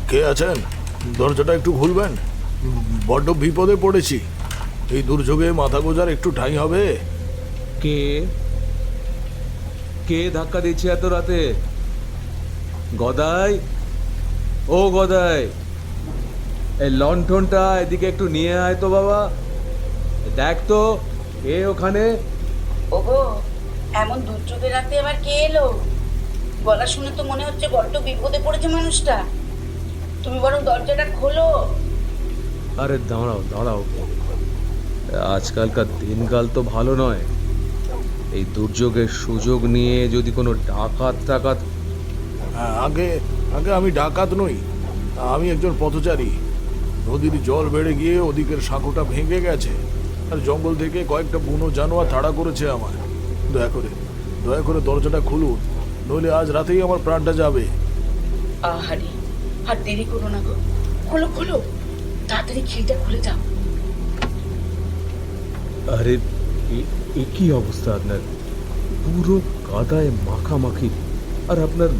কে আছেন? দরজাটা একটু খুলবেন, বড্ড বিপদে পড়েছি। এই দুর্যোগে মাথা গোজার একটু ঠাঁই হবে? কে কে ধাক্কা দিচ্ছে এত রাতে? গদাই, ও গদাই, এই লণ্ঠনটা এদিকে একটু নিয়ে আয় তো বাবা। দেখ তো কে ওখানে। ওগো, এমন দুর্যোগের রাতে আবার কে এলো? গলা শুনে তো মনে হচ্ছে বড্ড বিপদে পড়েছে মানুষটা। তুমি বরং দরজাটা খোলো। আরে দাঁড়াও দাঁড়াও, আজকালকার দিনকাল তো ভালো নয়। এই দুর্যোগের সুযোগ নিয়ে যদি কোনো ডাকাত টাকাত। আগে আগে আমি ডাকাত নই, আমি একজন পথচারী। নদীর জল বেড়ে গিয়ে ওদিকের সাঁকোটা ভেঙে গেছে, আর জঙ্গল থেকে কয়েকটা বুনো জানোয়ার তাড়া করেছে আমার। দয়া করে দরজাটা খুলুন, নইলে আজ রাতেই আমার প্রাণটা যাবে। আহারে, আর দেরি করো না গো, খোলো খোলো, তাড়াতাড়ি খিলটা খুলে দাও। আরে কি অবস্থা আপনার? পুরো কাদায় মাখামাখি, আর আপনার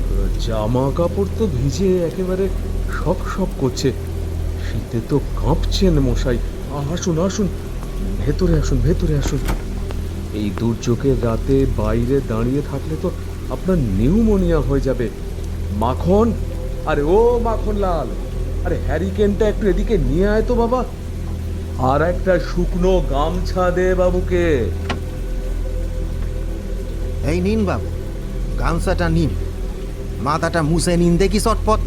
জামা কাপড় তো ভিজে একেবারে শক শক করছে। শীতে তো কাঁপছেন মশাই। আসুন আসুন, ভেতরে আসুন ভেতরে আসুন। এই দুর্যোগের রাতে বাইরে দাঁড়িয়ে থাকলে তো আপনার নিউমোনিয়া হয়ে যাবে। মাখন, আরে ও মাখন লাল, আরে হ্যারিকেনটা একটু এদিকে নিয়ে আয় তো বাবা। আর একটা শুকনো গামছা দে বাবুকে। এই নিন বাবু, গামছাটা নিন, মাথাটা মুছে নিন দেখি চটপট।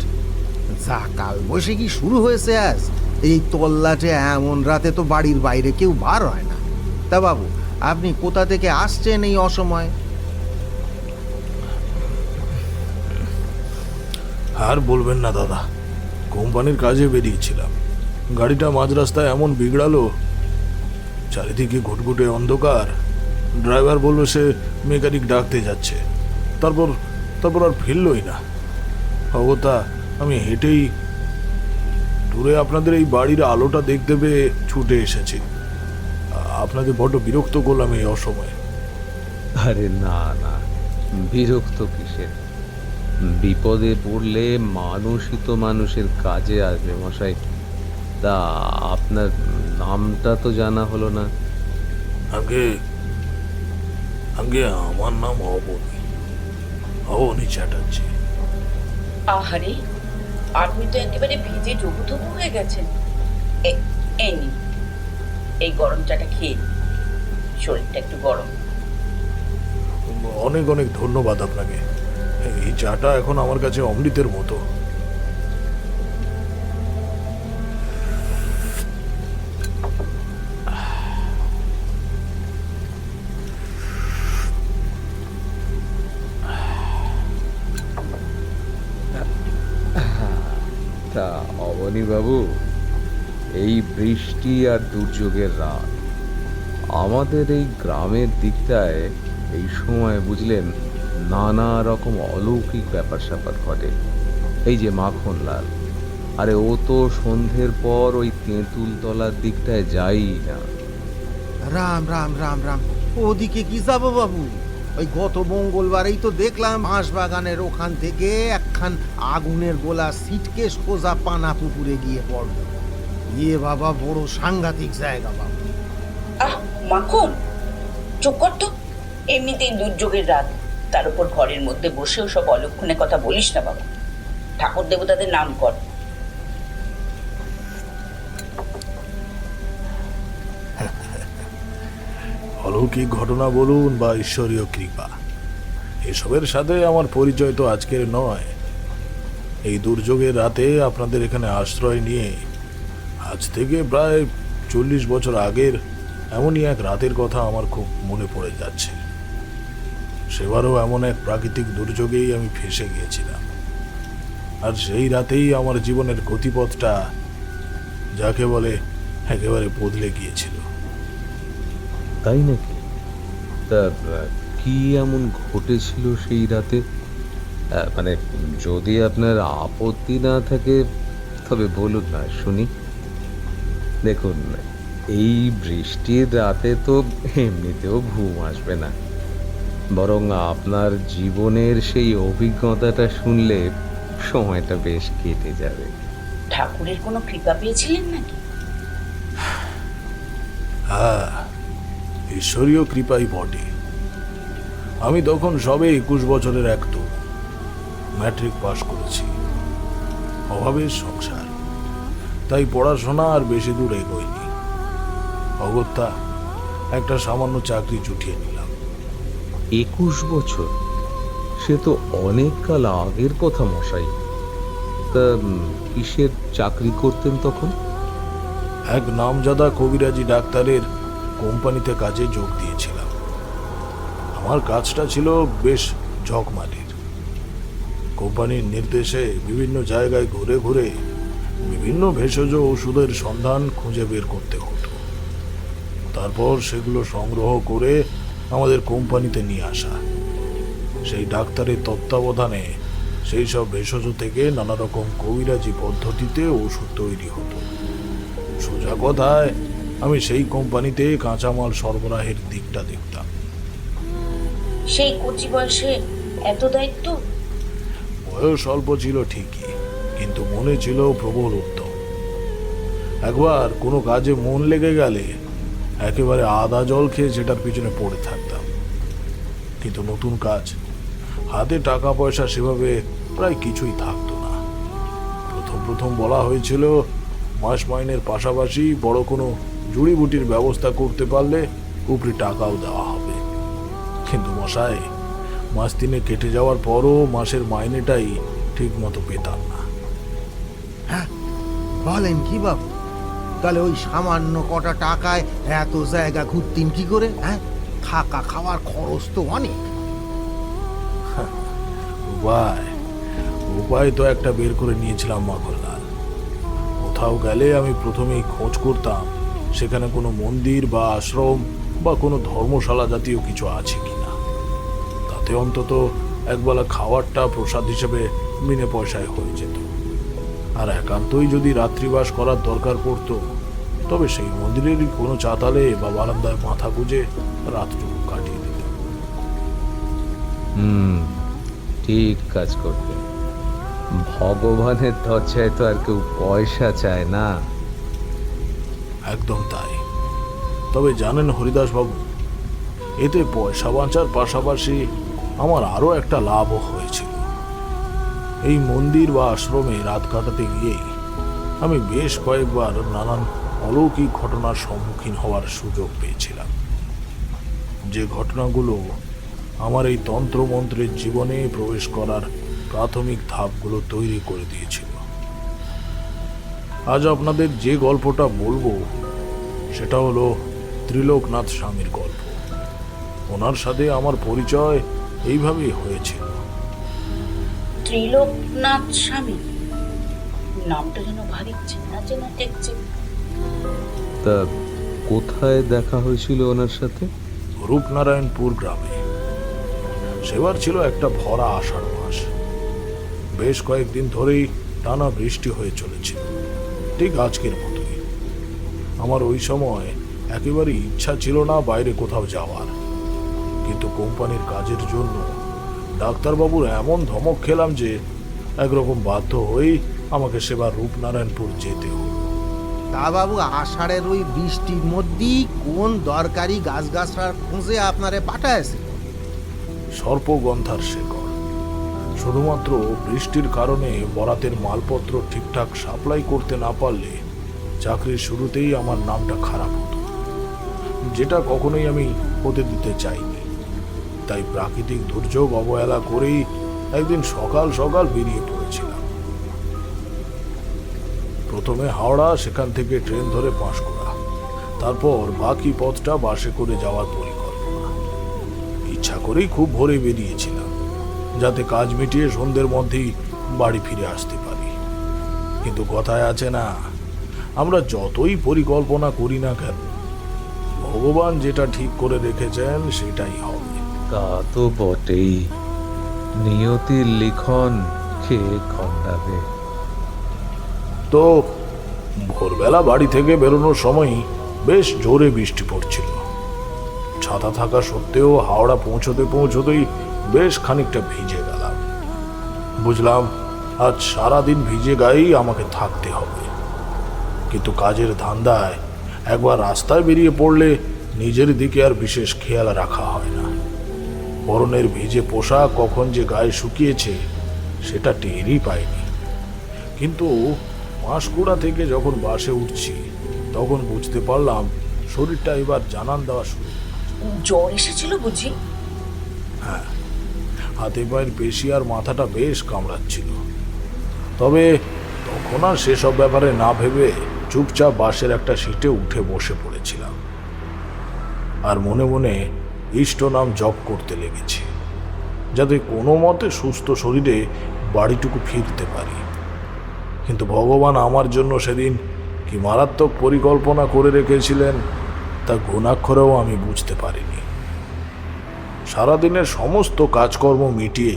যা কাল বৈশাখী শুরু হয়েছে আজ, এই তল্লাটে এমন রাতে তো বাড়ির বাইরে কেউ বার হয় না। তা বাবু, আপনি কোথা থেকে আসছেন এই অসময়ে? আর বলবেন না দাদা, কোম্পানির কাজে বেরিয়েছিলাম। গাড়িটা মাঝ রাস্তায় এমন বিগড়ালো, চারিদিকে ঘুটঘুটে অন্ধকার। ড্রাইভার বলল সে মেকানিক ডাকতে যাচ্ছে, তারপর তারপর আর ফিরলই না। অগত্যা আমি হেঁটেই দূরে আপনাদের এই বাড়ির আলোটা দেখতে পেয়ে ছুটে এসেছি। আপনাদের বড্ড বিরক্ত করলাম এই অসময়ে। আরে না না, বিরক্ত কিসের? বিপদে পড়লে মানুষই তো মানুষের কাজে আসবে মশাই। তা আপনার নামটা তো জানা হলো না। আগে আগে আমার নাম অবনী চ্যাটার্জি। আহারে, আপনি তো একেবারে ভিজে জবুথবু হয়ে গেছেন। এই নিন, এই গরম চাটা খেয়ে নিন। শরীরটা একটু গরম। অনেক অনেক ধন্যবাদ আপনাকে। এই চাটা এখন আমার কাছে অমৃতের মতো। তা অবনী বাবু, এই বৃষ্টি আর দুর্যোগের রাত আমাদের এই গ্রামের দিকটায় এই সময় বুঝলেন নানা রকম অলৌকিক ব্যাপার স্যাপার ঘটে। এই যে মাখনলাল, আরে ও তো সন্ধ্যের পর ওই তেঁতুল তলার দিকটায় যাই না। রাম রাম রাম রাম, ওদিকে কি যাবো বাবু? ওই গত মঙ্গলবারেই তো দেখলাম বাঁশবাগানের ওখান থেকে একখান আগুনের গোলা ছিটকে সোজা পানা পুকুরে গিয়ে পড়ল। ইয়ে বাবা, বড় সাংঘাতিক জায়গা বাবু। আহ মাখন, চুপ কর তো। এমনিতেই দুর্যোগের রাত, তার উপর ঘরের মধ্যে বসেও সব অলক্ষণে কথা বলিস না বাবা। ঠাকুর দেবতাদের নাম কর। অলৌকিক ঘটনা বলুন বা ঈশ্বরীয় কৃপা, এসবের সাথে আমার পরিচয় তো আজকের নয়। এই দুর্যোগের রাতে আপনাদের এখানে আশ্রয় নিয়ে আজ থেকে প্রায় 40 বছর আগের এমনই এক রাতের কথা আমার খুব মনে পড়ে যাচ্ছে। সেবারও এমন এক প্রাকৃতিক দুর্যোগেই আমি ফেঁসে গিয়েছিলাম, আর সেই রাতেই আমার জীবনের গতিপথটা যাকে বলে একেবারে বদলে গিয়েছিল। তাই নাকি? তা কি এমন ঘটেছিল সেই রাতে? মানে যদি আপনার আপত্তি না থাকে তবে বলুন না, শুনি। দেখুন, এই বৃষ্টির রাতে তো এমনিতেও ঘুম আসবে না, বরং আপনার জীবনের সেই অভিজ্ঞতাটা শুনলে সময়টা বেশ কেটে যাবে। ঠাকুরের কোনো কৃপা পেয়েছিলেন নাকি? হ্যাঁ, ঈশ্বরীয় কৃপাই বটে। আমি তখন সবে 21 বছরের এক তো ম্যাট্রিক পাশ করেছি। অভাবের সংসার, তাই পড়াশোনা আর বেশি দূর এগোয়নি। অগত্যা একটা সামান্য চাকরি জুটিয়ে নিলাম। 21 বছর, সে তো অনেক কাল আগের কথা মশাই। তা কিসের চাকরি করতেন তখন? এক নামজাদা কবিরাজি ডাক্তারের কোম্পানিতে কাজে যোগ দিয়েছিলাম। আমার কাজটা ছিল বেশ ঝকমারির। কোম্পানির নির্দেশে বিভিন্ন জায়গায় ঘুরে ঘুরে বিভিন্ন ভেষজ ওষুধের সন্ধান খুঁজে বের করতে হতো। তারপর সেগুলো সংগ্রহ করে আমাদের কোম্পানিতে নিয়ে আসা। সেই ডাক্তারের তত্ত্বাবধানে সেই সব ভেষজ থেকে নানা রকম কবিরাজি পদ্ধতিতে ওষুধ তৈরি হতো। সোজা কথায় আমি সেই কোম্পানিতে কাঁচামাল সরবরাহের দিকটা দেখতাম। সেই কচি বয়সে এত দায়িত্ব? বয়স অল্প ছিল ঠিকই, কিন্তু মনে ছিল প্রবল উদ্যম। একবার কোনো কাজে মন লেগে গেলে একেবারে আদা জল খেয়ে সেটার পিছনে পড়ে থাকতাম। কিন্তু নতুন কাজ, হাতে টাকা পয়সা সেভাবে প্রায় কিছুই থাকতো না। প্রথম প্রথম বলা হয়েছিল মাস মাইনের পাশাপাশি বড় কোনো জুড়িবুটির ব্যবস্থা করতে পারলে উপরি টাকাও দেওয়া হবে। কিন্তু মশাই, মাস তিনে কেটে যাওয়ার পরও মাসের মাইনেটাই ঠিক মতো পেতাম না। বলেন কি বাবু, তাহলে ওই সামান্য কটা টাকায় এত জায়গা ঘুরতেন কি করে? হ্যাঁ, থাকা খাওয়ার খরচ তো অনেক। উপায় উপায় তো একটা বের করে নিয়েছিলাম মাখনলাল। কোথাও গেলে আমি প্রথমেই খোঁজ করতাম সেখানে কোনো মন্দির বা আশ্রম বা কোনো ধর্মশালা জাতীয় কিছু আছে কিনা। তাতে অন্তত একবেলা খাওয়ারটা প্রসাদ হিসেবে বিনে পয়সায় হয়ে যেত। আর একান্তই যদি রাত্রিবাস করার দরকার পড়তো, তবে সেই মন্দিরেরই কোনো চাতালে বা বারান্দায় মাথা গুঁজে রাতটুকু কাটিয়ে দিতাম। ঠিক কাজ করতেন। ভগবানের দরজায় তো আর কেউ পয়সা চায় না। একদম তাই। তবে জানেন হরিদাস বাবু, এতে পয়সা বাঁচার পাশাপাশি আমার আরো একটা লাভও হয়েছিল। এই মন্দির বা আশ্রমে রাত কাটাতে গিয়েই আমি বেশ কয়েকবার নানান অলৌকিক ঘটনার সম্মুখীন হওয়ার সুযোগ পেয়েছিলাম, যে ঘটনাগুলো আমার এই তন্ত্রমন্ত্রের জীবনে প্রবেশ করার প্রাথমিক ধাপগুলো তৈরি করে দিয়েছিল। আজ আপনাদের যে গল্পটা বলবো সেটা হলো ত্রিলোকনাথ স্বামীর গল্প। ওনার সাথে আমার পরিচয় এইভাবেই হয়েছিল। ত্রিলোকনাথ স্বামী, নামটা যেন ভারী চেনা চেনা ঠেকছে। তা কোথায় দেখা হয়েছিল ওনার সাথে? রূপনারায়ণপুর গ্রামে। সেবার ছিল একটা ভরা আষাঢ় মাস। বেশ কয়েকদিন ধরেই টানা বৃষ্টি হয়ে চলেছিল, ঠিক আজকের মতোই। আমার ওই সময় একেবারে ইচ্ছা ছিল না বাইরে কোথাও যাওয়ার, কিন্তু কোম্পানির কাজের জন্য ডাক্তারবাবুর এমন ধমক খেলাম যে একরকম বাধ্য হয়েই আমাকে সেবার রূপনারায়ণপুর যেতে হলো। তা বাবু, আষাঢ়ের ওই বৃষ্টির মধ্যেই কোন দরকারি গাছগাছড়ার খুঁজে আপনারে পাঠায়ছে? সর্পগন্ধার শেকড়। শুধুমাত্র বৃষ্টির কারণে বরাতের মালপত্র ঠিকঠাক সাপ্লাই করতে না পারলে চাকরির শুরুতেই আমার নামটা খারাপ হতো, যেটা কখনোই আমি হতে দিতে চাইনি। তাই প্রাকৃতিক দুর্যোগ অবহেলা করেই একদিন সকাল সকাল বেরিয়ে পড়েছিলাম। প্রথমে হাওড়া, সেখান থেকে ট্রেন ধরে পাঁশকুড়া, তারপর বাকি পথটা বাসে করে যাওয়ার পরিকল্পনা। ইচ্ছা করেই খুব ভোরে বেরিয়েছিলাম, যাতে কাজ মিটিয়ে সন্ধ্যের মধ্যেই বাড়ি ফিরে আসতে পারি। কিন্তু কথায় আছে না, আমরা যতই পরিকল্পনা করি না কেন, ভগবান যেটা ঠিক করে রেখেছেন সেটাই হবে। তা তো বটেই, নিয়তির লিখন খেয়ে খণ্ডাবে। তো ভোরবেলা বাড়ি থেকে বেরোনোর সময়ই বেশ জোরে বৃষ্টি পড়ছিল। ছাতা থাকা সত্ত্বেও হাওড়া পৌঁছতেই বেশ খানিকটা ভিজে গেলাম। বুঝলাম আজ সারাদিন ভিজে গায়েই আমাকে থাকতে হবে। কিন্তু কাজের ধান্দায় একবার রাস্তায় বেরিয়ে পড়লে নিজের দিকে আর বিশেষ খেয়াল রাখা হয় না। পরনের ভিজে পোশাক কখন যে গায়ে শুকিয়েছে সেটা টেরই পাইনি। কিন্তু পাঁশকুড়া থেকে যখন বাসে উঠছি তখন বুঝতে পারলাম শরীরটা এবার জানান দেওয়া শুরু। জ্বর এসেছিল বুঝি? হাতে পায়ের পেশি আর মাথাটা বেশ কামড়াচ্ছিল। তবে তখন আর সেসব ব্যাপারে না ভেবে চুপচাপ বাসের একটা সিটে উঠে বসে পড়েছিলাম আর মনে মনে ইষ্ট নাম জপ করতে লেগেছি, যাতে কোনো মতে সুস্থ শরীরে বাড়িটুকু ফিরতে পারি। কিন্তু ভগবান আমার জন্য সেদিন কি মারাত্মক পরিকল্পনা করে রেখেছিলেন তা ঘুণাক্ষরেও আমি বুঝতে পারিনি। সারাদিনের সমস্ত কাজকর্ম মিটিয়ে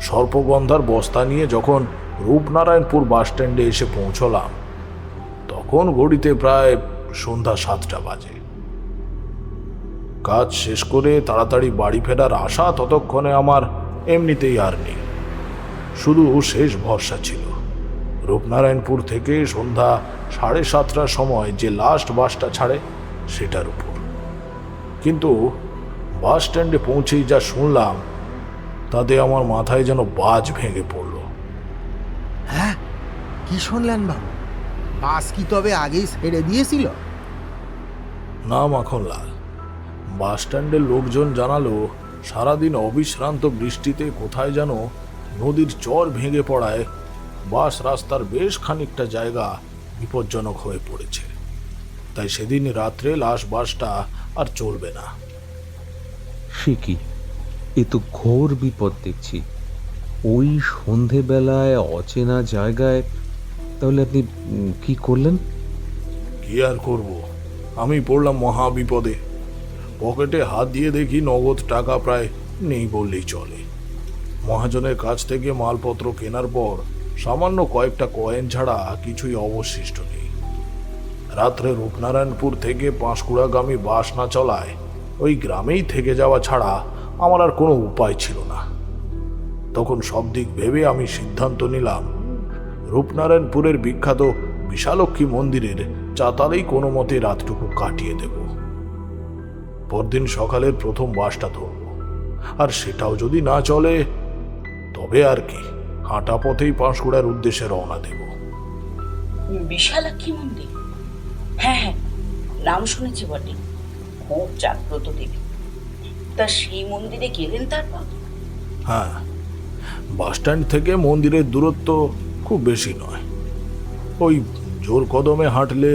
সর্পগন্ধার বস্তা নিয়ে যখন রূপনারায়ণপুর বাস স্ট্যান্ডে এসে পৌঁছলাম তখন ঘড়িতে প্রায় সন্ধ্যা 7টা বাজে। কাজ শেষ করে তাড়াতাড়ি বাড়ি ফেরার আশা ততক্ষণে আমার এমনিতেই আর নেই। শুধু শেষ ভরসা ছিল রূপনারায়ণপুর থেকে সন্ধ্যা 7:30টার সময় যে লাস্ট বাসটা ছাড়ে সেটার উপর। কিন্তু বাস স্ট্যান্ডে পৌঁছেই যা শুনলাম তাতে আমার মাথায় যেন বাজ ভেঙে পড়ল। হ্যাঁ, কি শুনলেন বাবু? বাস কি তবে আগেই ছেড়ে দিয়েছিল? না মাখনলাল, বাস স্ট্যান্ডের লোকজন জানালো সারাদিন অবিশ্রান্ত বৃষ্টিতে কোথায় যেন নদীর চর ভেঙে পড়ায় বাস রাস্তার বেশ খানিকটা জায়গা বিপজ্জনক হয়ে পড়েছে। তাই সেদিন রাত্রে লাশ বাসটা আর চলবে না। সে কি, এ তো ঘোর বিপদ দেখছি। ওই সন্ধেবেলায় অচেনা জায়গায় তাহলে আপনি কি করলেন? কি আর করব, আমি পড়লাম মহা বিপদে। পকেটে হাত দিয়ে দেখি নগদ টাকা প্রায় নেই বললেই চলে। মহাজনের কাছ থেকে মালপত্র কেনার পর সামান্য কয়েকটা কয়েন ছাড়া কিছুই অবশিষ্ট নেই। রাত্রে রূপনারায়ণপুর থেকে পাঁশকুড়াগামী বাস না চলায় ওই গ্রামেই থেকে যাওয়া ছাড়া আমার আর কোনো উপায় ছিল না। তখন সব দিক ভেবে আমি সিদ্ধান্ত নিলাম রূপনারায়ণপুরের বিখ্যাত বিশালক্ষী মন্দিরের চাতালেই কোনো মতে রাতটুকু কাটিয়ে দেব। পরদিন সকালের প্রথম বাসটা ধরব, আর সেটাও যদি না চলে তবে আর কি, হাঁটা পথেই পাঁশকুড়ার উদ্দেশ্যে রওনা দেব। বিশালাক্ষী মন্দির? হ্যাঁ হ্যাঁ, নাম শুনেছি বটে। খুব জাগ্রত দেবী। তা সেই মন্দিরে গেলেন তারপর? হ্যাঁ, বাস স্ট্যান্ড থেকে মন্দিরের দূরত্ব খুব বেশি নয়। ওই জোর কদমে হাঁটলে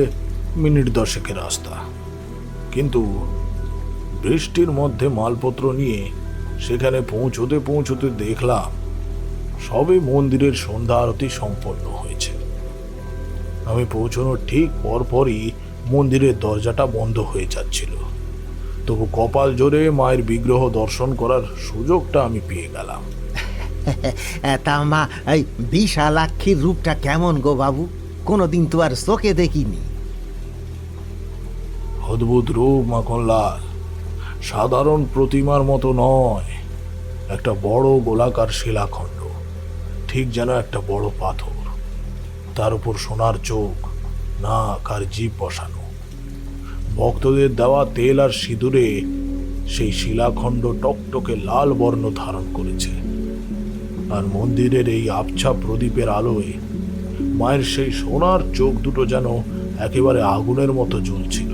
মিনিট 10-এর রাস্তা। কিন্তু বৃষ্টির মধ্যে মালপত্র নিয়ে সেখানে পৌঁছতে পৌঁছতে দেখলাম সবে মন্দিরের সন্ধ্যা আরতি সম্পন্ন হয়েছে। আমি পৌঁছানোর ঠিক পরপরই মন্দিরের দরজাটা বন্ধ হয়ে যাচ্ছিল। তবু কপাল জোরে মায়ের বিগ্রহ দর্শন করার সুযোগটা আমি পেয়ে গেলাম। তা মা, এই বিশালাক্ষীর রূপটা কেমন গো বাবু? কোনোদিন তো আর চোখে দেখিনি। অদ্ভুত রূপ মাখনলাল, সাধারণ প্রতিমার মতো নয়। একটা বড় গোলাকার শিলাখণ্ড, ঠিক যেন একটা বড় পাথর, তার উপর সোনার চোখ, নাক আর জিভ বসানো। ভক্তদের দেওয়া তেল আর সিঁদুরে সেই শিলাখণ্ড টকটকে লাল বর্ণ ধারণ করেছে। আর মন্দিরের এই আবছা প্রদীপের আলোয় মায়ের সেই সোনার চোখ দুটো যেন একেবারে আগুনের মতো জ্বলছিল।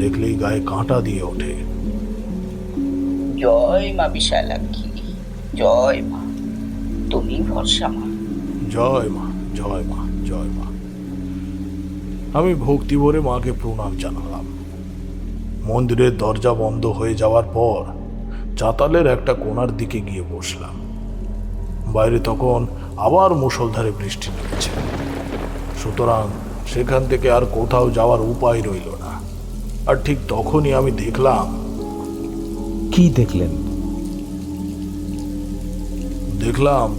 দেখলেই গায়ে কাঁটা দিয়ে ওঠে। জয় মা বিশালাক্ষী, জয় মা, তুমি ভরসা মা। জয় মা, জয় মা, জয় মা। আমি ভক্তি ভরে মাকে প্রণাম জানালাম। মন্দিরের দরজা বন্ধ হয়ে যাওয়ার পর চাতালের একটা কোণার দিকে গিয়ে বসলাম। বাইরে তখন আবার মুষলধারে বৃষ্টি নেমেছে, সুতরাং সেখান থেকে আর কোথাও যাওয়ার উপায় রইল না। আর ঠিক তখনই আমি দেখলাম। কি দেখলেন? দেখলাম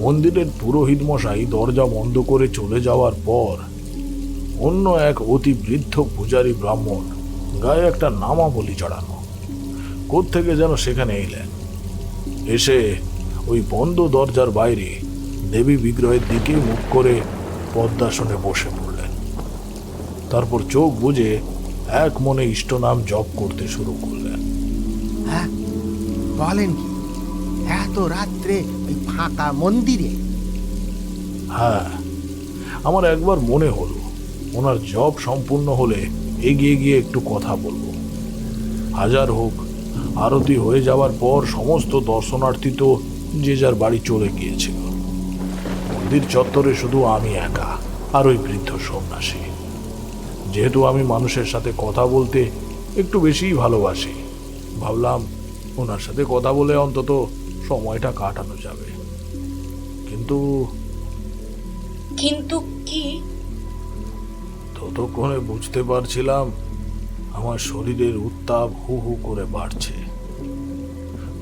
মন্দিরের পুরোহিত মশাই দরজা বন্ধ করে চলে যাওয়ার পর অন্য এক অতি বৃদ্ধ পূজারী ব্রাহ্মণ গায়ে একটা নামাবলি চড়ানো কোত্থেকে যেন সেখানে এলেন। এসে ওই বন্ধ দরজার বাইরে দেবী বিগ্রহের দিকে মুখ করে পদ্মাসনে বসে পড়লেন। তারপর চোখ বুজে এক মনে ইষ্টনাম জপ করতে শুরু করলেন। হ্যাঁ, বলেন কি এত রাত্রে ওই ফাঁকা মন্দিরে? হ্যাঁ, আমার একবার মনে হলো ওনার জব সম্পূর্ণ হলে এগিয়ে গিয়ে একটু কথা বলবো। হাজার হোক, আরতি হয়ে যাওয়ার পর সমস্ত দর্শনার্থী তো যে যার বাড়ি চলে গিয়েছিল। মন্দির চত্বরে শুধু আমি একা আর ওই বৃদ্ধ সন্ন্যাসী। যেহেতু আমি মানুষের সাথে কথা বলতে একটু বেশিই ভালোবাসি, ভাবলাম ওনার সাথে কথা বলে অন্তত সময়টা কাটানো যাবে। কিন্তু কিন্তু কি? ততক্ষণে বুঝতে পারছিলাম আমার শরীরের উত্তাপ হু হু করে বাড়ছে।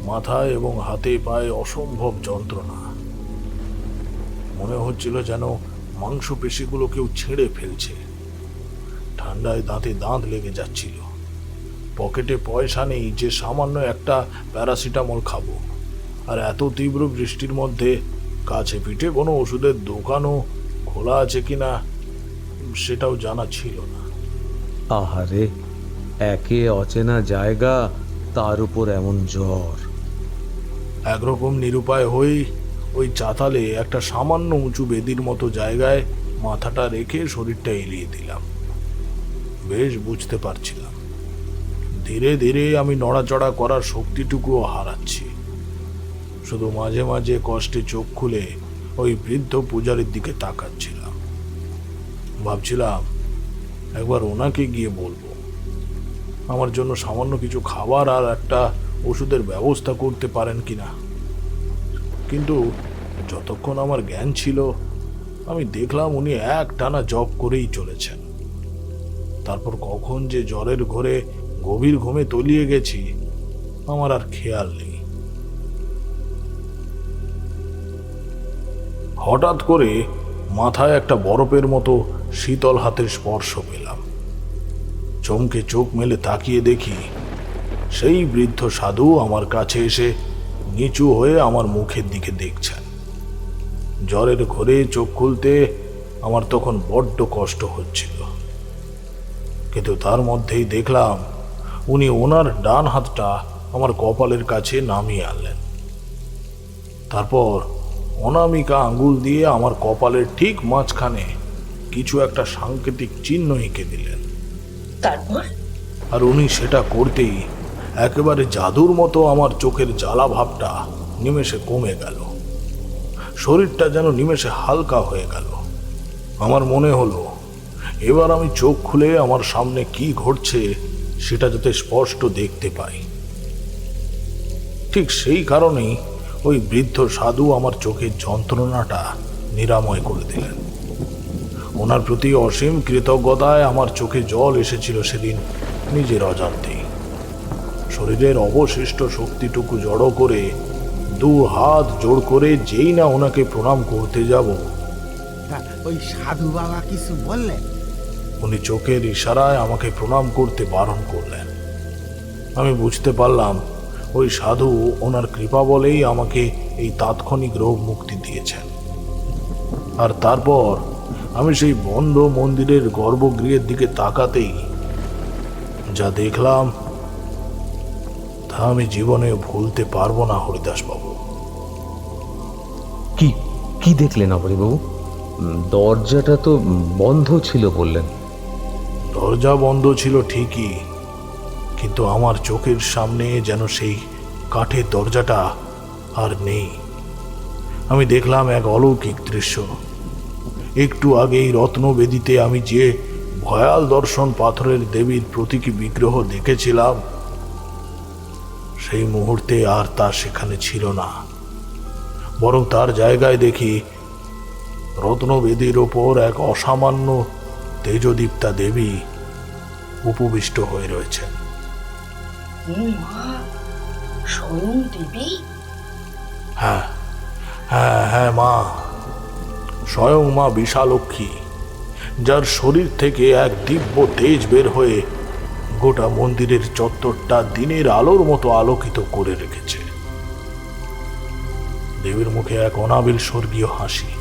মাথায় এবং হাতে পায়ে অসম্ভব যন্ত্রণা। মনে হচ্ছিল যেন মাংসপেশিগুলো কেউ ছেড়ে ফেলছে। ঠান্ডায় দাঁতে দাঁত লেগে যাচ্ছিল। পকেটে পয়সা নেই যে সামান্য একটা প্যারাসিটামল খাবো। আর এত তীব্র বৃষ্টির মধ্যে কাছে পিঠে কোনো ওষুধের দোকানও খোলা আছে কিনা সেটাও জানা ছিল না। আহারে, একে অচেনা জায়গা, তার উপর এমন জ্বর। একরকম নিরুপায় হয়ে ওই চাতালে একটা সামান্য উঁচু বেদির মতো জায়গায় মাথাটা রেখে শরীরটা এলিয়ে দিলাম। বেশ বুঝতে পারছিলাম ধীরে ধীরে আমি নড়াচড়া করার শক্তিটুকুও হারাচ্ছি। শুধু মাঝে মাঝে কষ্টে চোখ খুলে ওই বৃদ্ধ পূজারীর দিকে তাকাচ্ছিলাম। ভাবছিলাম একবার ওনাকে গিয়ে বলবো আমার জন্য সামান্য কিছু খাবার আর একটা ওষুধের ব্যবস্থা করতে পারেন কিনা। কিন্তু যতক্ষণ আমার জ্ঞান ছিল আমি দেখলাম উনি একটানা জপ করেই চলেছেন। তারপর কখন যে জ্বরের ঘোরে গভীর ঘুমে তলিয়ে গেছি আমার আর খেয়াল নেই। হঠাৎ করে মাথায় একটা বরফের মতো শীতল হাতের স্পর্শ পেলাম। চমকে চোখ মেলে তাকিয়ে দেখি সেই বৃদ্ধ সাধু আমার কাছে এসে নিচু হয়ে আমার মুখের দিকে দেখছেন। জ্বরের ঘোরে চোখ খুলতে আমার তখন বড্ড কষ্ট হচ্ছিল, কিন্তু তার মধ্যেই দেখলাম উনি ওনার ডান হাতটা আমার কপালের কাছে নামিয়ে আনলেন। তারপর অনামিকা আঙ্গুল দিয়ে আমার কপালের ঠিক মাঝখানে কিছু একটা সাংকেতিক চিহ্ন এঁকে দিলেন। তারপর? আর উনি সেটা করতেই একেবারে জাদুর মতো আমার চোখের জ্বালা ভাবটা নিমেষে কমে গেল। শরীরটা যেন নিমেষে হালকা হয়ে গেল। আমার মনে হলো এবার আমি চোখ খুলে আমার সামনে কি ঘটছে সেটা যাতে স্পষ্ট দেখতে পাই। ঠিক সেই কারণেই ওই বৃদ্ধ সাধু আমার চোখের যন্ত্রণাটা নিরাময় করে দিলেন। ওনার প্রতি অসীম কৃতজ্ঞতায় আমার চোখে জল এসেছিল সেদিন নিজের অজান্তেই। শরীরের অবশিষ্ট শক্তিটুকু জড়ো করে দু হাত জোড় করে যেই না ওনাকে প্রণাম করতে যাব, ওই সাধু বাবা কিছু বললেন? উনি চোখের ইশারায় আমাকে প্রণাম করতে বারণ করলেন। আমি বুঝতে পারলাম ওই সাধু ওনার কৃপা বলেই আমাকে এই তাৎক্ষণিক রোগ মুক্তি দিয়েছেন। আর তারপর আমি সেই বন্ধ মন্দিরের গর্ভগৃহের দিকে তাকাতেই যা দেখলাম তা আমি জীবনে ভুলতে পারবো না হরিদাস বাবু। কি কি দেখলেন অপরিবাবু? দরজাটা তো বন্ধ ছিল বললেন। দরজা বন্ধ ছিল ঠিকই, কিন্তু আমার চোখের সামনে যেন সেই কাঠের দরজাটা আর নেই। আমি দেখলাম এক অলৌকিক দৃশ্য। একটু আগেই রত্নবেদিতে আমি যে ভয়াল দর্শন পাথরের দেবীর প্রতীকী বিগ্রহ দেখেছিলাম সেই মুহূর্তে আর তা সেখানে ছিল না, বরং তার জায়গায় দেখি রত্নবেদির ওপর এক অসামান্য তেজদীপ্তা দেবী উপবিষ্ট হয়ে রয়েছেন। মা, স্বয়ং দেবী? হ্যাঁ হ্যাঁ হ্যাঁ মা, স্বয়ং মা বিশালক্ষী, যার শরীর থেকে এক দিব্য তেজ বের হয়ে গোটা মন্দিরের চত্বরটা দিনের আলোর মতো আলোকিত করে রেখেছে। দেবীর মুখে এক অনাবিল স্বর্গীয় হাসি,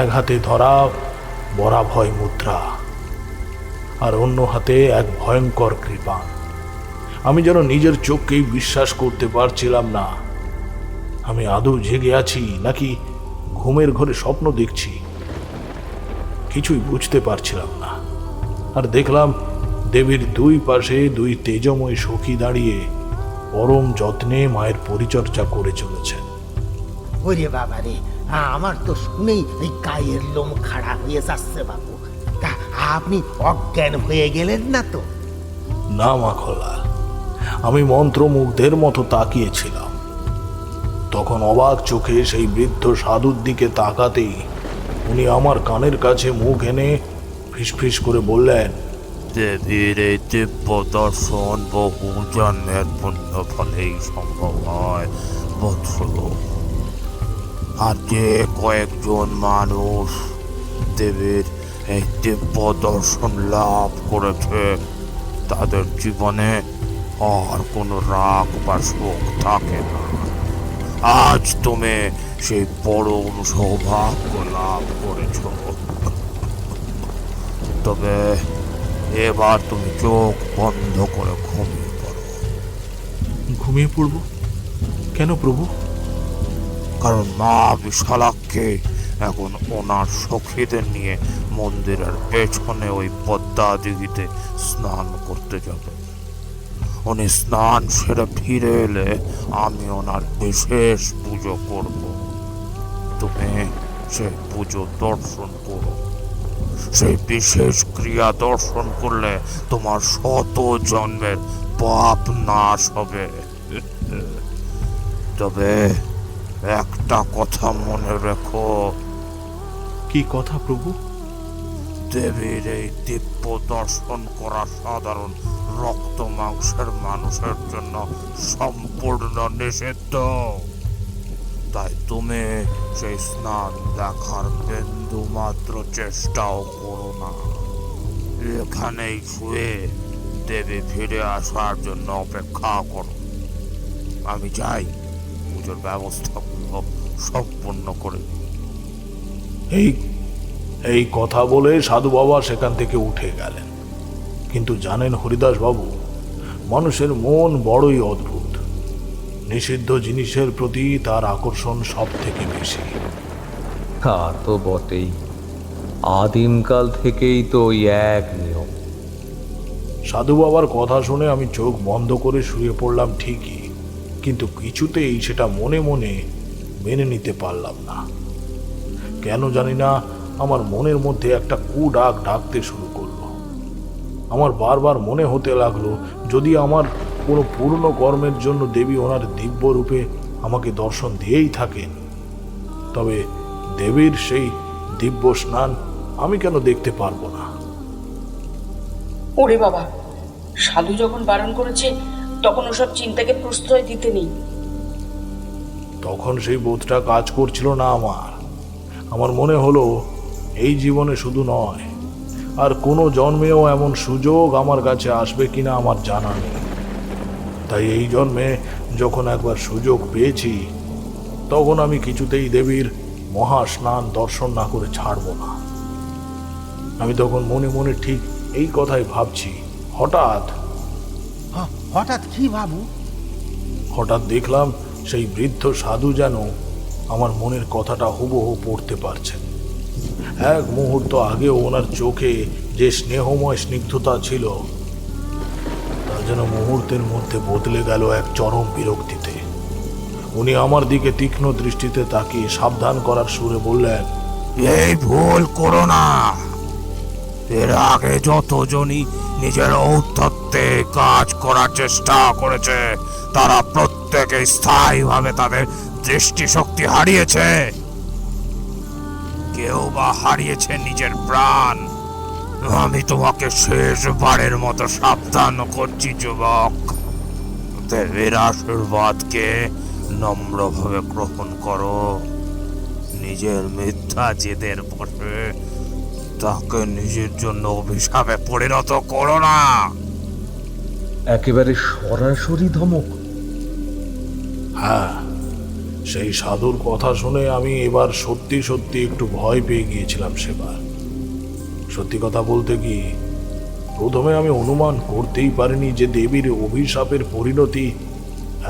এক হাতে ধরা বরাভয় মুদ্রা, আর অন্য হাতে এক ভয়ঙ্কর কৃপা। আমি যেন নিজের চোখকেই বিশ্বাস করতে পারছিলাম না। আমি আদৌ জেগে আছি নাকি ঘুমের ঘরে স্বপ্ন দেখছি, কিছুই বুঝতে পারছিলাম না। আর দেখলাম দেবীর দুই পাশে দুই তেজময় সখী দাঁড়িয়ে পরম যত্নে মায়ের পরিচর্যা করে চলেছেন। ওরে বাবা রে, আমার তো শুনেই এই গায়ের লোম খাড়া হয়ে যাচ্ছে বাবু। তা আপনি অজ্ঞান হয়ে গেলেন না তো? না মাখলাল, আমি মন্ত্রমুগ্ধের মতো তাকিয়েছিলাম। তখন অবাক চোখে সেই বৃদ্ধ সাধুর দিকে তাকাতেই উনি আমার কানের কাছে মুখ এনে ফিসফিস করে বললেন, দেবীর এই দিব্য দর্শন বহু জন্মের পুণ্য ফলেই সম্ভব হয় বৎস। আর যে কয়েকজন মানুষ দেবীর এই দিব্য দর্শন লাভ করেছে তাদের জীবনে আর কোনো রাগ বা শোক থাকে না। আজ তুমি সেই পরম সৌভাগ্য লাভ করেছ। তবে এবার তুমি চোখ বন্ধ করে ঘুমিয়ে পড়ো। ঘুমিয়ে পড়ব কেন প্রভু? কারণ মা বিশালাক্ষী এখন ওনার সখীদের নিয়ে মন্দিরের পেছনে ওই পদ্মা দিঘিতে স্নান করতে যাবে। উনি স্নান সেরে ফিরে এলে আমি ওনার বিশেষ পুজো করব। তুমি সেই পুজো দর্শন করো। সেই বিশেষ ক্রিয়া দর্শন করলে তোমার শত জন্মের পাপ নাশ হবে। তবে একটা কথা মনে রেখো। কি কথা প্রভু? দেবীর এই দিব্য দর্শন করা সাধারণ রক্ত মাংসের মানুষের জন্য সম্পূর্ণ নিষিদ্ধ। তাই তুমি সেই স্নান দেখার বিন্দু মাত্র চেষ্টাও করো না। এখানেই শুয়ে দেবী ফিরে আসার জন্য অপেক্ষা করো। আমি যাই পুজোর ব্যবস্থাগুলো সম্পূর্ণ করে। এই কথা বলে সাধু বাবা সেখান থেকে উঠে গেলেন। কিন্তু জানেন হরিদাস বাবু, মানুষের মন বড়ই অদ্ভুত। নিষিদ্ধ জিনিসের প্রতি তার আকর্ষণ সব থেকে বেশি। তা তো বটেই, আদিমকাল থেকেই তো ওই এক নিয়ম। সাধু বাবার কথা শুনে আমি চোখ বন্ধ করে শুয়ে পড়লাম ঠিকই, কিন্তু কিছুতেই সেটা মনে মনে মেনে নিতে পারলাম না। কেন জানি না আমার মনের মধ্যে একটা কুডাক ডাকতে শুরু করলো। আমার বারবার মনে হতে লাগলো, যদি আমার কোনো পূর্ণ কর্মের জন্য দেবী ওনার দিব্য রূপে আমাকে দর্শন দিয়েই থাকেন, তবে দেবীর সেই দিব্য স্নান আমি কেন দেখতে পারবো না? ওরে বাবা, সাধু যখন বারণ করেছে তখন ওসব চিন্তাকে প্রশ্রয় দিতে নেই। তখন সেই বোধটা কাজ করছিল না আমার মনে হলো এই জীবনে শুধু নয়, আর কোনো জন্মেও এমন সুযোগ আমার কাছে আসবে কিনা আমার জানা নেই। তাই এই জন্মে যখন একবার সুযোগ পেয়েছি, তখন আমি কিছুতেই দেবীর মহা স্নান দর্শন না করে ছাড়ব না। আমি তখন মনে মনে ঠিক এই কথাই ভাবছি, হঠাৎ কি বাবু? হঠাৎ দেখলাম সেই বৃদ্ধ সাধু যেন আমার মনের কথাটা হুবহু পড়তে পারছেন। এক মুহূর্ত আগেও ওনার চোখে যে স্নেহময় স্নিগ্ধতা ছিল, তা যেন মুহূর্তের মধ্যে বদলে গেল এক চরম বিরক্তিতে। উনি আমার দিকে তীক্ষ্ণ দৃষ্টিতে তাকিয়ে সাবধান করার সুরে বললেন, এই ভুল করো না। এর আগে যতজনই নিজের ঔদ্ধত্যে কাজ করার চেষ্টা করেছে তারা প্রত্যেকে স্থায়ীভাবে তাদের দৃষ্টিশক্তি হারিয়েছে। কেউ বা হারিয়েছে নিজের প্রাণ। আমি তোমাকে শেষবারের মতো সাবধান করছি যুবক। দেবীর আশীর্বাদকে নম্রভাবে গ্রহণ করো। নিজের মিথ্যা জেদের বসে তাকে নিজের জন্য অভিশাপে পরিণত করো না। একেবারে সরাসরি ধমক। হ্যাঁ, সেই সাধুর কথা শুনে আমি এবার সত্যি সত্যি একটু ভয় পেয়ে গিয়েছিলাম সেবার। সত্যি কথা বলতে কি, প্রথমে আমি অনুমান করতেই পারিনি যে দেবীর অভিশাপের পরিণতি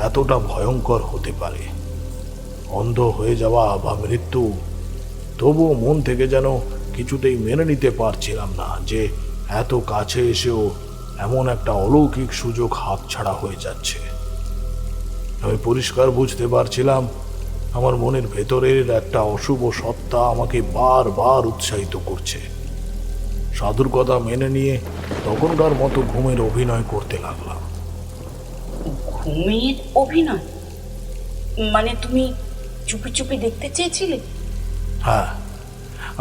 এতটা ভয়ঙ্কর হতে পারে। অন্ধ হয়ে যাওয়া বা মৃত্যু, তবুও মন থেকে যেন কিছুতেই মেনে নিতে পারছিলাম না যে এত কাছে এসেও এমন একটা অলৌকিক সুযোগ হাতছাড়া হয়ে যাচ্ছে। আমি পরিষ্কার বুঝতে পারছিলাম আমার মনের ভেতরের একটা অশুভ সত্তা আমাকে বারবার উৎসাহিত করছে। সাধুর কথা মেনে নিয়ে তখনকার মতো ঘুমের অভিনয় করতে লাগলাম। ঘুমের অভিনয়? মানে তুমি চুপি চুপি দেখতে চেয়েছিলে? হ্যাঁ,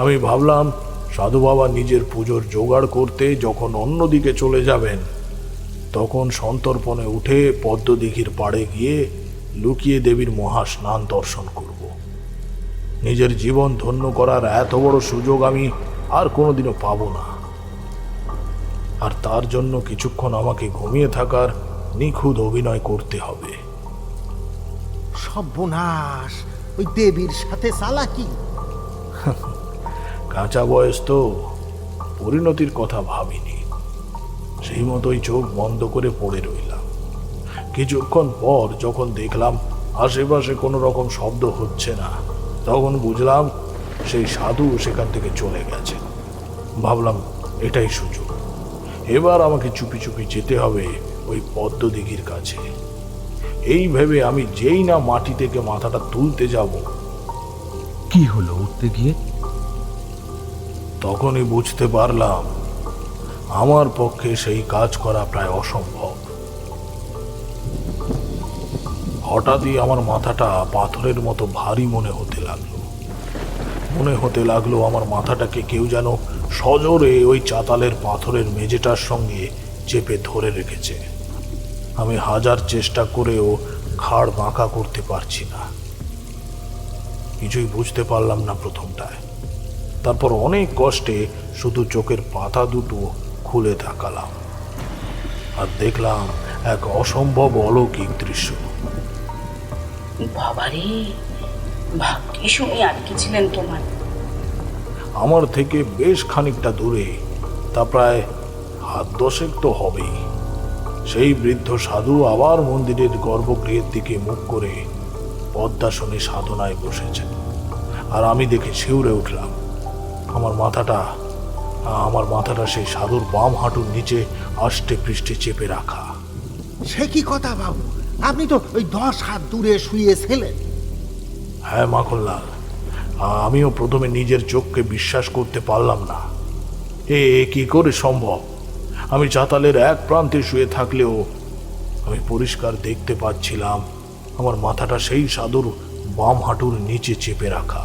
আমি ভাবলাম সাধু বাবা নিজের পুজোর জোগাড় করতে যখন অন্যদিকে চলে যাবেন, তখন সন্তর্পণে উঠে পদ্মদিঘির পাড়ে গিয়ে লুকিয়ে দেবীর মহাস্নান দর্শন করব। নিজের জীবন ধন্য করার এত বড় সুযোগ আমি আর কোনোদিনও পাবো না। আর তার জন্য কিছুক্ষণ আমাকে ঘুমিয়ে থাকার নিখুঁত অভিনয় করতে হবে। সর্বনাশ, ওই দেবীর সাথে চালাকি। কাঁচা বয়স তো, পরিণতির কথা ভাবিনি। সেই মতোই চোখ বন্ধ করে পড়ে রইলাম। কিছুক্ষণ পর যখন দেখলাম আশেপাশে কোনো রকম শব্দ হচ্ছে না, তখন বুঝলাম সেই সাধু সেখান থেকে চলে গেছে। ভাবলাম এটাই সুযোগ, এবার আমাকে চুপি চুপি যেতে হবে ওই পদ্মদিঘির কাছে। এই ভেবে আমি যেই না মাটি থেকে মাথাটা তুলতে যাব, কি হলো উঠতে গিয়ে? তখনই বুঝতে পারলাম আমার পক্ষে সেই কাজ করা প্রায় অসম্ভব। হঠাৎই আমার মাথাটা পাথরের মতো ভারী মনে হতে লাগলো। আমার মাথাটাকে কেউ যেন সজোরে ওই চাতালের পাথরের মেঝেটার সঙ্গে চেপে ধরে রেখেছে। আমি হাজার চেষ্টা করেও ঘাড় বাঁকা করতে পারছি না। কিছুই বুঝতে পারলাম না প্রথমটায়। তারপর অনেক কষ্টে শুধু চোখের পাতা দুটো খুলে তাকালাম আর দেখলাম এক অসম্ভব অলৌকিক দৃশ্য। বাবারে, ভাগ্যি শুনে আটকেছিলেন তোমার। আমার থেকে বেশ খানিকটা দূরে, তা প্রায় হাত দশেক তো হবেই, সেই বৃদ্ধ সাধু আবার মন্দিরের গর্ভগৃহের দিকে মুখ করে পদ্মাসনে সাধনায় বসেছেন। আর আমি দেখে শিউরে উঠলাম। আমার মাথাটা সেই সাধুর বাম হাঁটুর নিচে আষ্টে পৃষ্ঠে চেপে রাখা। সে কি কথা বাবু, আপনি তো ওই 10 হাত দূরে শুয়েছিলেন। হ্যাঁ মাখনলাল, আমিও প্রথমে নিজের চোখকে বিশ্বাস করতে পারলাম না। এ কি করে সম্ভব? আমি চাতালের এক প্রান্তে শুয়ে থাকলেও আমি পরিষ্কার দেখতে পাচ্ছিলাম আমার মাথাটা সেই সাধুর বাম হাঁটুর নিচে চেপে রাখা।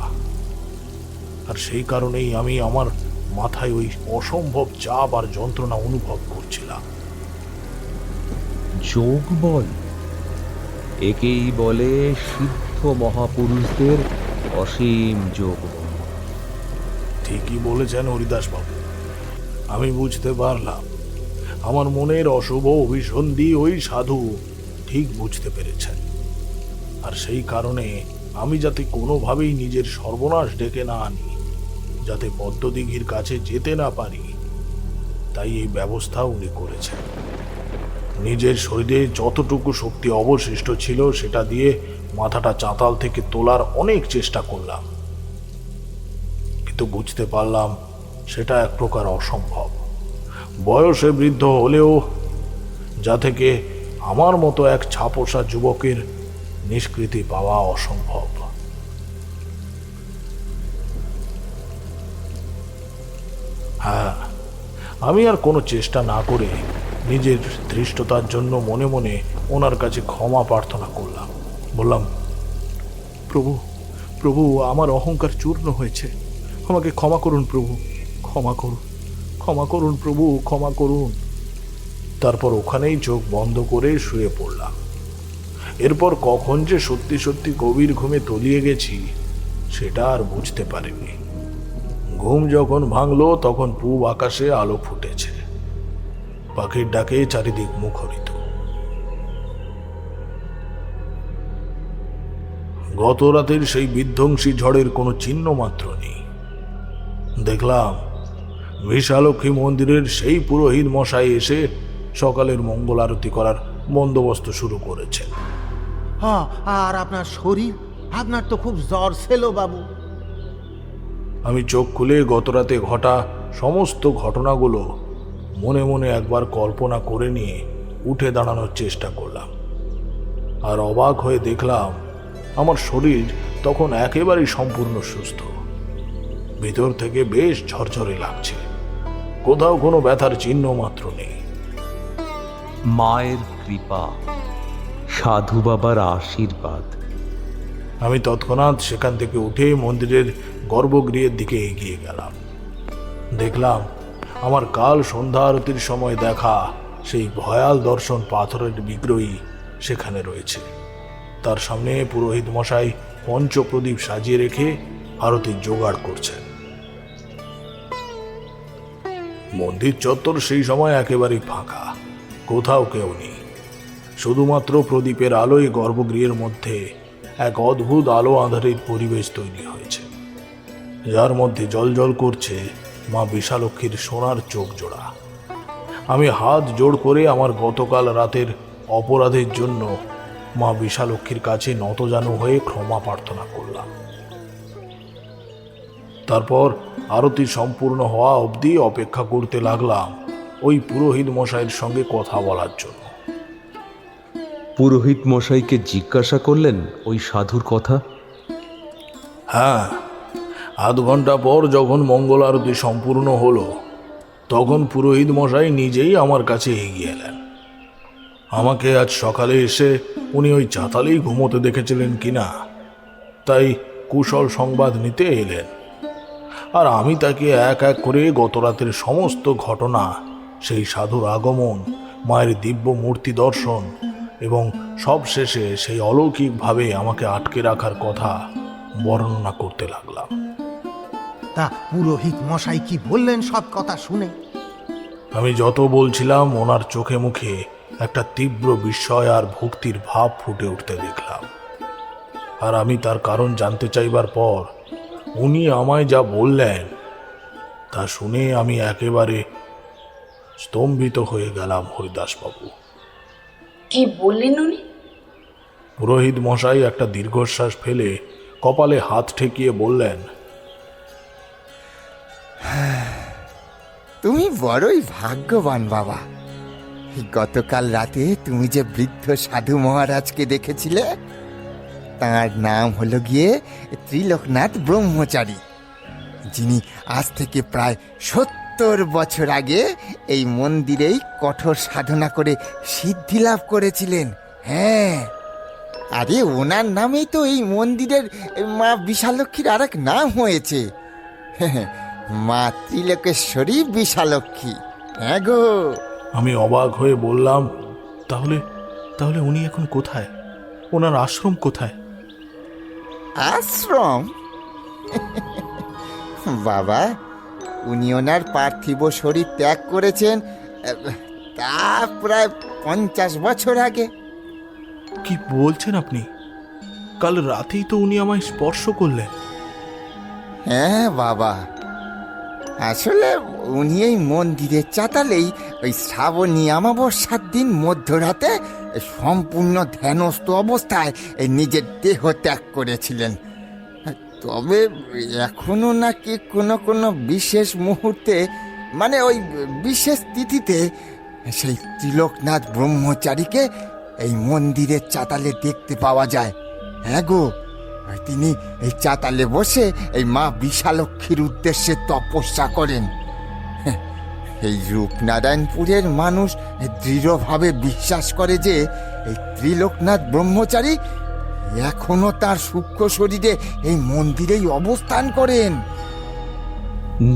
আর সেই কারণেই আমি আমার মাথায় ওই অসম্ভব চাপ আর যন্ত্রণা অনুভব করছিলাম। যোগ বল, একেই বলে সিদ্ধ মহাপুরুষদের অসীম যোগ বল। ঠিকই বলেছেন হরিদাস বাবু। আমি বুঝতে পারলাম আমার মনের অশুভ অভিসন্ধি ওই সাধু ঠিক বুঝতে পেরেছেন। আর সেই কারণে আমি যাতে কোনোভাবেই নিজের সর্বনাশ ডেকে না আনি, যাতে পদ্মদিঘির কাছে যেতে না পারি, তাই এই ব্যবস্থা উনি করেছেন। নিজের শরীরে যতটুকু শক্তি অবশিষ্ট ছিল সেটা দিয়ে মাথাটা চাতাল থেকে তোলার অনেক চেষ্টা করলাম, কিন্তু বুঝতে পারলাম সেটা এক প্রকার অসম্ভব। বয়সে বৃদ্ধ হলেও যা থেকে আমার মতো এক ছাপোষা যুবকের নিষ্কৃতি পাওয়া অসম্ভব। হ্যাঁ, আমি আর কোনো চেষ্টা না করে নিজের ধৃষ্টতার জন্য মনে মনে ওনার কাছে ক্ষমা প্রার্থনা করলাম। বললাম, প্রভু প্রভু, আমার অহংকার চূর্ণ হয়েছে, আমাকে ক্ষমা করুন প্রভু, ক্ষমা করুন, ক্ষমা করুন প্রভু, ক্ষমা করুন। তারপর ওখানেই চোখ বন্ধ করে শুয়ে পড়লাম। এরপর কখন যে সত্যি সত্যি গভীর ঘুমে তলিয়ে গেছি সেটা আর বুঝতে পারিনি। ঘুম যখন ভাঙলো তখন পূব আকাশে আলো ফুটেছে, পাখির ডাকে চারিদিক মুখরিত। গত রাতের সেই বিধ্বংসী ঝড়ের কোনো চিহ্ন মাত্র নেই। দেখলাম বিশালক্ষী মন্দিরের সেই পুরোহিত মশাই এসে সকালের মঙ্গল আরতি করার বন্দোবস্ত শুরু করেছেন। হ্যাঁ, আর আপনার শরীর, আপনার তো খুব জ্বর ছিল বাবু। আমি চোখ খুলে গত রাতে ঘটা সমস্ত ঘটনাগুলো মনে মনে একবার কল্পনা করে নিয়ে উঠে দাঁড়ানোর চেষ্টা করলাম, আর অবাক হয়ে দেখলাম আমার শরীর তখন একেবারেই সম্পূর্ণ সুস্থ। ভিতর থেকে বেশ ঝরঝরে লাগছে, কোথাও কোনো ব্যথার চিহ্ন মাত্র নেই। মায়ের কৃপা, সাধু বাবার আশীর্বাদ। আমি তৎক্ষণাৎ সেখান থেকে উঠে মন্দিরের গর্ভগৃহের দিকে এগিয়ে গেলাম। দেখলাম আমার কাল সন্ধ্যা আরতির সময় দেখা সেই ভয়াল দর্শন পাথরের বিগ্রহী সেখানে রয়েছে। তার সামনে পুরোহিত মশাই পঞ্চপ্রদীপ সাজিয়ে রেখে আরতির জোগাড় করছেন। মন্দির চত্বর সেই সময় একেবারেই ফাঁকা, কোথাও কেউ নেই। শুধুমাত্র প্রদীপের আলোয় গর্ভগৃহের মধ্যে এক অদ্ভুত আলো আঁধারের পরিবেশ তৈরি হয়েছে, যার মধ্যে জ্বলজ্বল করছে মা বিশালক্ষীর সোনার চোখ জোড়া। আমি হাত জোড় করে আমার গতকাল রাতের অপরাধের জন্য মা বিশালক্ষীর কাছে নতজানু হয়ে ক্ষমা প্রার্থনা করলাম। তারপর আরতি সম্পূর্ণ হওয়া অবধি অপেক্ষা করতে লাগলাম ওই পুরোহিত মশাইয়ের সঙ্গে কথা বলার জন্য। পুরোহিত মশাইকে জিজ্ঞাসা করলেন ওই সাধুর কথা? হ্যাঁ, আধ ঘন্টা পর যখন মঙ্গল আরতি সম্পূর্ণ হলো, তখন পুরোহিত মশাই নিজেই আমার কাছে এগিয়ে এলেন। আমাকে আজ সকালে এসে উনি ওই চাতালেই ঘুমোতে দেখেছিলেন কিনা, তাই কুশল সংবাদ নিতে এলেন। আর আমি তাকে এক এক করে গত রাতের সমস্ত ঘটনা, সেই সাধুর আগমন, মায়ের দিব্য মূর্তি দর্শন এবং সবশেষে সেই অলৌকিকভাবে আমাকে আটকে রাখার কথা বর্ণনা করতে লাগলাম। তা পুরোহিত মশাই কি বললেন সব কথা শুনে? আমি যত বলছিলাম ওনার চোখে মুখে একটা তীব্র বিস্ময় আর ভক্তির ভাব ফুটে উঠতে দেখলাম। আর আমি তার কারণ জানতে চাইবার পর উনি আমায় যা বললেন তা শুনে আমি একেবারে স্তম্ভিত হয়ে গেলাম। হরিদাসবাবু, কি বললেন উনি? পুরোহিত মশাই একটা দীর্ঘশ্বাস ফেলে কপালে হাত ঠেকিয়ে বললেন, তুমি বড়ই ভাগ্যবান বাবা। গতকাল রাতে তুমি যে বৃদ্ধ সাধু মহারাজকে দেখেছিলে, তার নাম হলো গিয়ে ত্রিলোকনাথ ব্রহ্মচারী, যিনি আজ থেকে প্রায় 70 বছর আগে এই মন্দিরেই কঠোর সাধনা করে সিদ্ধি লাভ করেছিলেন। হ্যাঁ, আরে ওনার নামেই তো এই মন্দিরের মা বিশালক্ষীর আরেক নাম হয়েছে, মা ত্রিলোকেশ্বরী বিশালক্ষী। হ্যাঁ গো। আমি অবাক হয়ে বললাম, তাহলে তাহলে উনি এখন কোথায়? ওনার আশ্রম কোথায়? আশ্রম? বাবা, উনি ওনার পার্থিব শরীর ত্যাগ করেছেন তা প্রায় 50 বছর আগে। কি বলছেন আপনি? কাল রাতেই তো উনি আমায় স্পর্শ করলেন। হ্যাঁ বাবা, আসলে উনি এই মন্দিরের চাতালেই ওই শ্রাবণী অমাবস্যার দিন মধ্যরাতে সম্পূর্ণ ধ্যানস্থ অবস্থায় নিজের দেহ ত্যাগ করেছিলেন। তবে এখনো নাকি কোনো কোনো বিশেষ মুহূর্তে, মানে ওই বিশেষ তিথিতে, সেই ত্রিলোকনাথ ব্রহ্মচারীকে এই মন্দিরের চাতালে দেখতে পাওয়া যায়। হ্যাঁ গো, তিনি এই চাতালে বসে এই মা বিশালক্ষীর উদ্দেশ্যে তপস্যা করেন। এই রূপনারায়ণপুরের মানুষ দৃঢ়ভাবে বিশ্বাস করে যে এই ত্রিলোকনাথ ব্রহ্মচারী এখনো তার সূক্ষ্ম শরীরে এই মন্দিরেই অবস্থান করেন।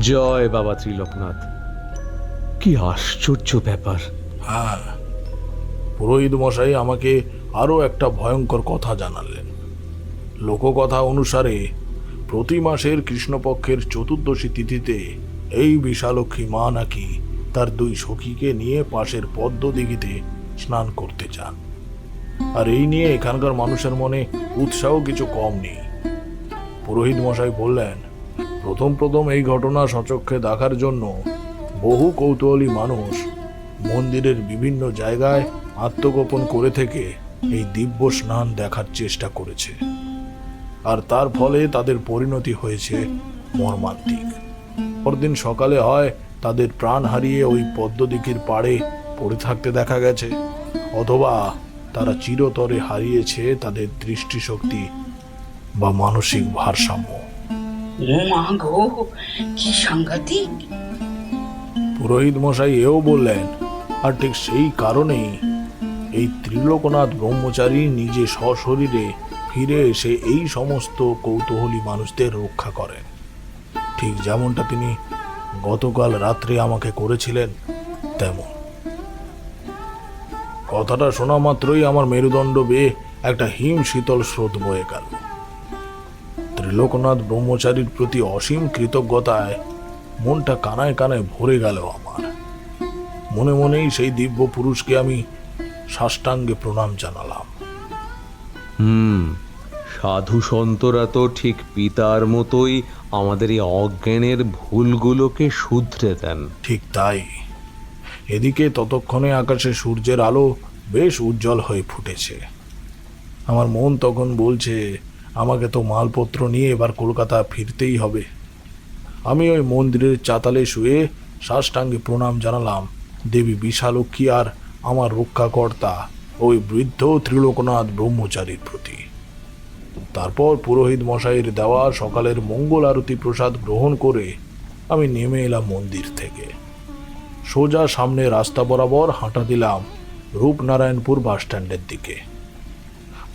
জয় বাবা ত্রিলোকনাথ, কি আশ্চর্য ব্যাপার। হ্যাঁ, পুরোহিত মশাই আমাকে আরও একটা ভয়ঙ্কর কথা জানালেন। লোককথা অনুসারে প্রতি মাসের কৃষ্ণপক্ষের চতুর্দশী তিথিতে এই বিশালক্ষী মা নাকি তার 2 সখীকে নিয়ে পাশের পদ্মদিঘিতে স্নান করতে চান। আর এই নিয়ে এখানকার মানুষের মনে উৎসাহ কিছু কম নেই। পুরোহিত মশাই বললেন, প্রথম প্রথম এই ঘটনা সচক্ষে দেখার জন্য বহু কৌতূহলী মানুষ মন্দিরের বিভিন্ন জায়গায় আত্মগোপন করে থেকে এই দিব্য স্নান দেখার চেষ্টা করেছে, আর তার ফলে তাদের পরিণতি হয়েছে মর্মান্তিক। পরদিন সকালে হয় তাদের প্রাণ হারিয়ে ওই পদ্মদিঘির পাড়ে পড়ে থাকতে দেখা গেছে, অথবা তারা চিরতরে হারিয়েছে তাদের দৃষ্টিশক্তি বা মানসিক ভারসাম্য। ও মা গো, কি সাংঘাতিক! পুরোহিত মশাই এও বললেন, আর ঠিক সেই কারণেই এই ত্রিলোকনাথ ব্রহ্মচারী নিজে সশরীরে ফিরে এসে এই সমস্ত কৌতূহলী মানুষদের রক্ষা করেন, ঠিক যেমনটা তিনি গতকাল রাত্রে আমাকে করেছিলেন তেমন। কথাটা শোনা মাত্রই আমার মেরুদণ্ড বেয়ে একটা হিম শীতল স্রোত বয়ে গেল। ত্রিলোকনাথ ব্রহ্মচারীর প্রতি অসীম কৃতজ্ঞতায় মনটা কানায় কানায় ভরে গেল আমার। মনে মনেই সেই দিব্য পুরুষকে আমি সাষ্টাঙ্গে প্রণাম জানালাম। সাধু সন্তরা তো ঠিক পিতার মতোই আমাদের এই অজ্ঞানের ভুলগুলোকে শুধরে দেন। ঠিক তাই। এদিকে ততক্ষণে আকাশে সূর্যের আলো বেশ উজ্জ্বল হয়ে ফুটেছে। আমার মন তখন বলছে, আমাকে তো মালপত্র নিয়ে এবার কলকাতা ফিরতেই হবে। আমি ওই মন্দিরের চাতালে শুয়ে সাষ্টাঙ্গে প্রণাম জানালাম দেবী বিশালক্ষী আর আমার রক্ষাকর্তা ওই বৃদ্ধ ত্রিলোকনাথ ব্রহ্মচারীর প্রতি। তারপর পুরোহিত মশাইয়ের দেওয়া সকালের মঙ্গল আরতি প্রসাদ গ্রহণ করে আমি নেমে এলাম মন্দির থেকে। সোজা সামনে রাস্তা বরাবর হাঁটা দিলাম রূপনারায়ণপুর বাস স্ট্যান্ডের দিকে।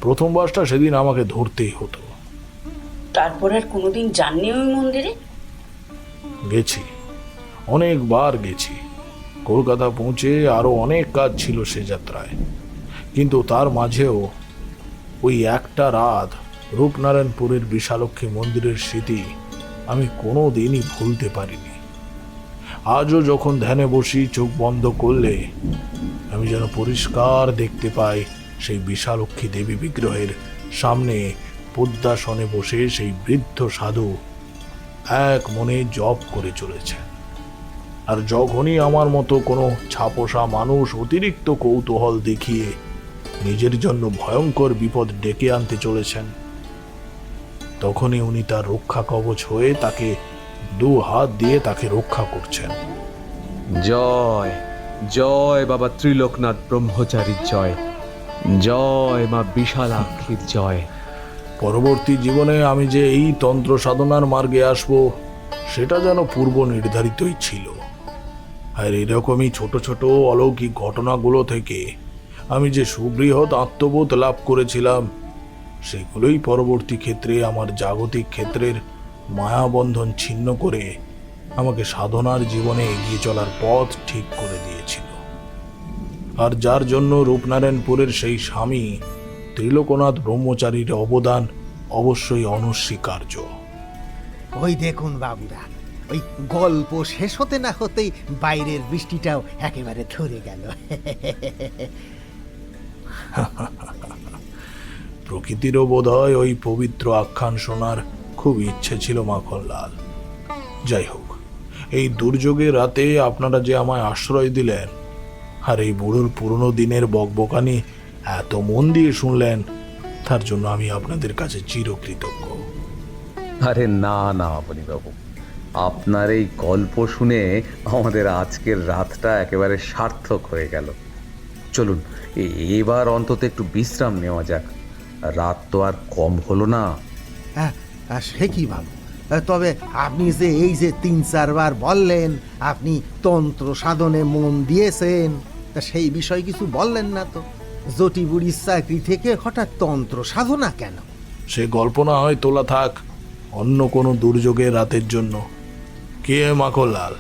প্রথম বাসটা সেদিন আমাকে ধরতেই হতো। তারপর আর কোনোদিন যাননি ওই মন্দিরে? গেছি, অনেকবার গেছি। কলকাতা পৌঁছে আরো অনেক কাজ ছিল সে যাত্রায়, কিন্তু তার মাঝেও ওই একটা রাত রূপনারায়ণপুরের বিশালক্ষী মন্দিরের স্মৃতি আমি কোনো দিনই ভুলতে পারিনি। আজও যখন ধ্যানে বসি, চোখ বন্ধ করলে আমি যেন পরিষ্কার দেখতে পাই সেই বিশালক্ষী দেবী বিগ্রহের সামনে পদ্মাসনে বসে সেই বৃদ্ধ সাধু এক মনে জপ করে চলেছেন। আর যখনই আমার মতো কোনো ছাপোষা মানুষ অতিরিক্ত কৌতূহল দেখিয়ে নিজের জন্য ভয়ঙ্কর বিপদ ডেকে আনতে চলেছেন, তখনই উনি তার রক্ষা কবচ হয়ে তাকে দু হাত দিয়ে তাকে রক্ষা করছেন। জয় জয় বাবা ত্রিলোকনাথ ব্রহ্মচারীর জয়, জয় মা বিশালাক্ষীর জয়। পরবর্তী জীবনে আমি যে এই তন্ত্র সাধনার মার্গে আসব, সেটা যেন পূর্ব নির্ধারিতই ছিল। আর এরকমই ছোট ছোট অলৌকিক ঘটনাগুলো থেকে আমি যে সুবৃহৎ আত্মবোধ লাভ করেছিলাম, সেগুলোই পরবর্তী ক্ষেত্রে আমার জাগতিক ক্ষেত্রের মায়াবন্ধন ছিন্ন করে আমাকে সাধনার জীবনে এগিয়ে চলার পথ ঠিক করে দিয়েছিল। আর যার জন্য রূপনারায়ণপুরের সেই স্বামী ত্রিলোকনাথ ব্রহ্মচারীর অবদান অবশ্যই অনস্বীকার্য। ওই দেখুন বাবুরা, ওই গল্প শেষ হতে না হতেই বাইরের বৃষ্টিটাও একেবারে ধরে গেল। প্রকৃতিরও বোধহয় ওই পবিত্র আখ্যান শোনার খুব ইচ্ছে ছিল মাখনলাল। যাই হোক, এই দুর্যোগের রাতে আপনারা যে আমায় আশ্রয় দিলেন, আর এই বুড়োর পুরনো দিনের বকবকানি এত মন দিয়ে শুনলেন, তার জন্য আমি আপনাদের কাছে চিরকৃতজ্ঞ। আরে না না অবনীবাবু, আপনার এই গল্প শুনে আমাদের আজকের রাতটা একেবারে সার্থক হয়ে গেল। চলুন এবার অন্তত একটু বিশ্রাম নেওয়া যাক, রাত তো আর কম হলো না। হ্যাঁ, সে কি বাবু, তবে আপনি যে এই যে ৩-৪ বার বললেন আপনি তন্ত্র সাধনে মন দিয়েছেন, তা সেই বিষয়ে কিছু বললেন না তো। জটি বুড়ির চাকরি থেকে হঠাৎ তন্ত্র সাধনা কেন? সে গল্প না হয় তোলা থাক অন্য কোনো দুর্যোগের রাতের জন্য। কে মাখনলাল?